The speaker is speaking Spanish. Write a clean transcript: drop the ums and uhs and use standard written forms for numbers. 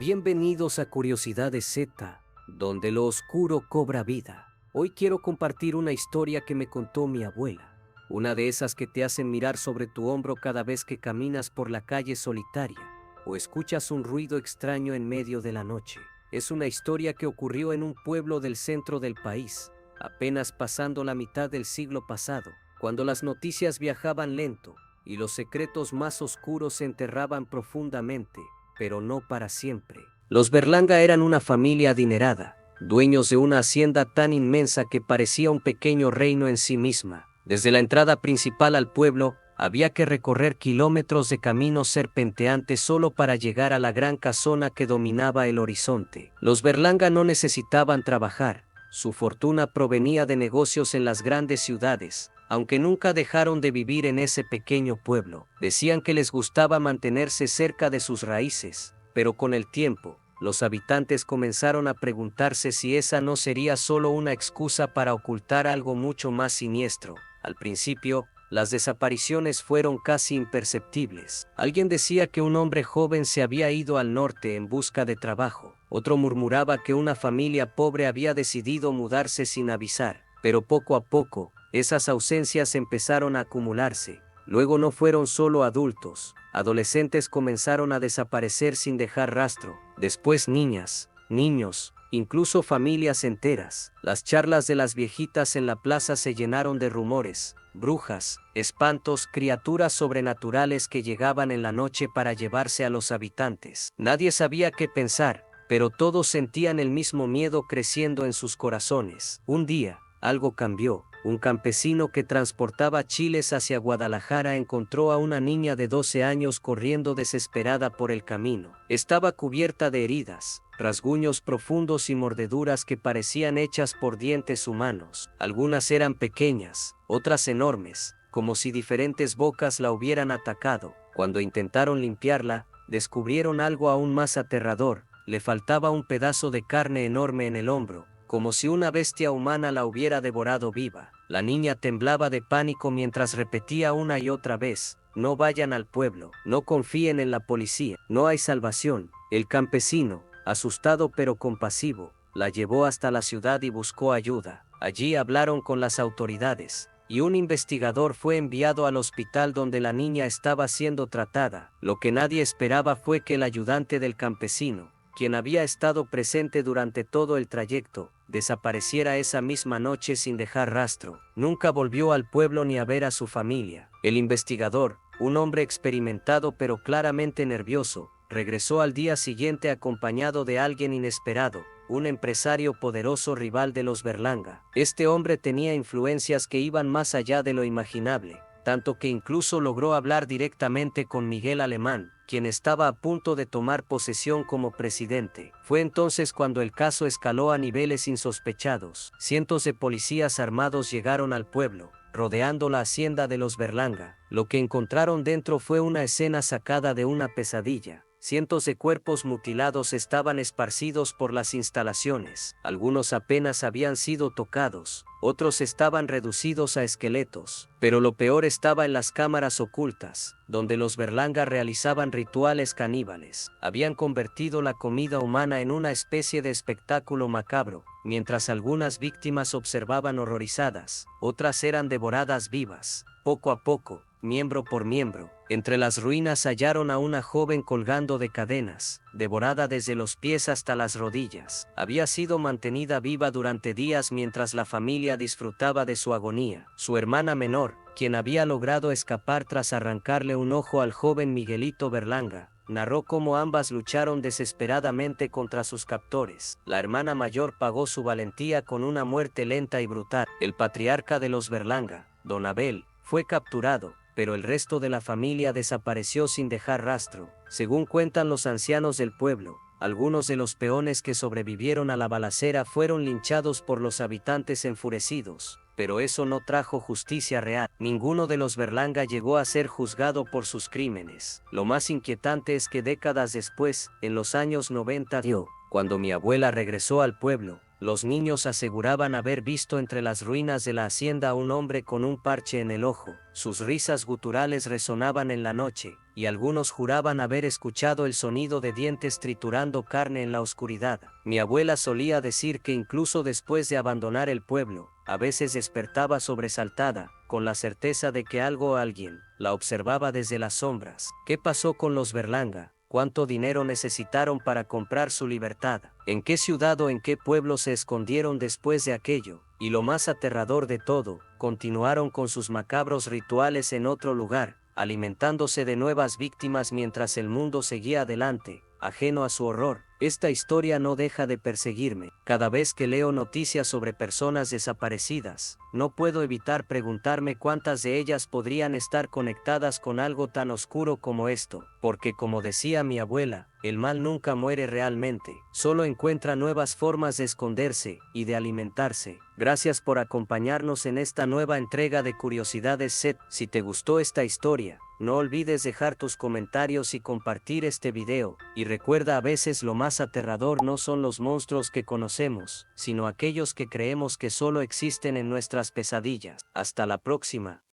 Bienvenidos a Curiosidades Z, donde lo oscuro cobra vida. Hoy quiero compartir una historia que me contó mi abuela. Una de esas que te hacen mirar sobre tu hombro cada vez que caminas por la calle solitaria o escuchas un ruido extraño en medio de la noche. Es una historia que ocurrió en un pueblo del centro del país, apenas pasando la mitad del siglo pasado, cuando las noticias viajaban lento y los secretos más oscuros se enterraban profundamente, pero no para siempre. Los Berlanga eran una familia adinerada, dueños de una hacienda tan inmensa que parecía un pequeño reino en sí misma. Desde la entrada principal al pueblo, había que recorrer kilómetros de caminos serpenteantes solo para llegar a la gran casona que dominaba el horizonte. Los Berlanga no necesitaban trabajar, su fortuna provenía de negocios en las grandes ciudades, aunque nunca dejaron de vivir en ese pequeño pueblo. Decían que les gustaba mantenerse cerca de sus raíces, pero con el tiempo, los habitantes comenzaron a preguntarse si esa no sería solo una excusa para ocultar algo mucho más siniestro. Al principio, las desapariciones fueron casi imperceptibles. Alguien decía que un hombre joven se había ido al norte en busca de trabajo. Otro murmuraba que una familia pobre había decidido mudarse sin avisar. Pero poco a poco, esas ausencias empezaron a acumularse. Luego no fueron solo adultos. Adolescentes comenzaron a desaparecer sin dejar rastro. Después niñas, niños, incluso familias enteras. Las charlas de las viejitas en la plaza se llenaron de rumores, brujas, espantos, criaturas sobrenaturales que llegaban en la noche para llevarse a los habitantes. Nadie sabía qué pensar, pero todos sentían el mismo miedo creciendo en sus corazones. Un día, algo cambió. Un campesino que transportaba chiles hacia Guadalajara encontró a una niña de 12 años corriendo desesperada por el camino. Estaba cubierta de heridas, rasguños profundos y mordeduras que parecían hechas por dientes humanos. Algunas eran pequeñas, otras enormes, como si diferentes bocas la hubieran atacado. Cuando intentaron limpiarla, descubrieron algo aún más aterrador: le faltaba un pedazo de carne enorme en el hombro, como si una bestia humana la hubiera devorado viva. La niña temblaba de pánico mientras repetía una y otra vez: no vayan al pueblo, no confíen en la policía, no hay salvación. El campesino, asustado pero compasivo, la llevó hasta la ciudad y buscó ayuda. Allí hablaron con las autoridades, y un investigador fue enviado al hospital donde la niña estaba siendo tratada. Lo que nadie esperaba fue que el ayudante del campesino, quien había estado presente durante todo el trayecto, desapareciera esa misma noche sin dejar rastro. Nunca volvió al pueblo ni a ver a su familia. El investigador, un hombre experimentado pero claramente nervioso, regresó al día siguiente acompañado de alguien inesperado, un empresario poderoso rival de los Berlanga. Este hombre tenía influencias que iban más allá de lo imaginable, tanto que incluso logró hablar directamente con Miguel Alemán, quien estaba a punto de tomar posesión como presidente. Fue entonces cuando el caso escaló a niveles insospechados. Cientos de policías armados llegaron al pueblo, rodeando la hacienda de los Berlanga. Lo que encontraron dentro fue una escena sacada de una pesadilla. Cientos de cuerpos mutilados estaban esparcidos por las instalaciones. Algunos apenas habían sido tocados, otros estaban reducidos a esqueletos. Pero lo peor estaba en las cámaras ocultas, donde los Berlanga realizaban rituales caníbales. Habían convertido la comida humana en una especie de espectáculo macabro. Mientras algunas víctimas observaban horrorizadas, otras eran devoradas vivas. Poco a poco, miembro por miembro, entre las ruinas hallaron a una joven colgando de cadenas, devorada desde los pies hasta las rodillas. Había sido mantenida viva durante días mientras la familia disfrutaba de su agonía. Su hermana menor, quien había logrado escapar tras arrancarle un ojo al joven Miguelito Berlanga, narró cómo ambas lucharon desesperadamente contra sus captores. La hermana mayor pagó su valentía con una muerte lenta y brutal. El patriarca de los Berlanga, Don Abel, fue capturado, pero el resto de la familia desapareció sin dejar rastro. Según cuentan los ancianos del pueblo, algunos de los peones que sobrevivieron a la balacera fueron linchados por los habitantes enfurecidos, pero eso no trajo justicia real. Ninguno de los Berlanga llegó a ser juzgado por sus crímenes. Lo más inquietante es que décadas después, en los años 90, cuando mi abuela regresó al pueblo, Los niños aseguraban haber visto entre las ruinas de la hacienda a un hombre con un parche en el ojo. Sus risas guturales resonaban en la noche, y algunos juraban haber escuchado el sonido de dientes triturando carne en la oscuridad. Mi abuela solía decir que incluso después de abandonar el pueblo, a veces despertaba sobresaltada, con la certeza de que algo o alguien la observaba desde las sombras. ¿Qué pasó con los Berlanga? ¿Cuánto dinero necesitaron para comprar su libertad? ¿En qué ciudad o en qué pueblo se escondieron después de aquello? Y lo más aterrador de todo, continuaron con sus macabros rituales en otro lugar, alimentándose de nuevas víctimas mientras el mundo seguía adelante, ajeno a su horror. Esta historia no deja de perseguirme. Cada vez que leo noticias sobre personas desaparecidas, no puedo evitar preguntarme cuántas de ellas podrían estar conectadas con algo tan oscuro como esto, porque como decía mi abuela, el mal nunca muere realmente, solo encuentra nuevas formas de esconderse y de alimentarse. Gracias por acompañarnos en esta nueva entrega de Curiosidades Z. Si te gustó esta historia, no olvides dejar tus comentarios y compartir este video, y recuerda, a veces lo más aterrador no son los monstruos que conocemos, sino aquellos que creemos que solo existen en nuestras pesadillas. Hasta la próxima.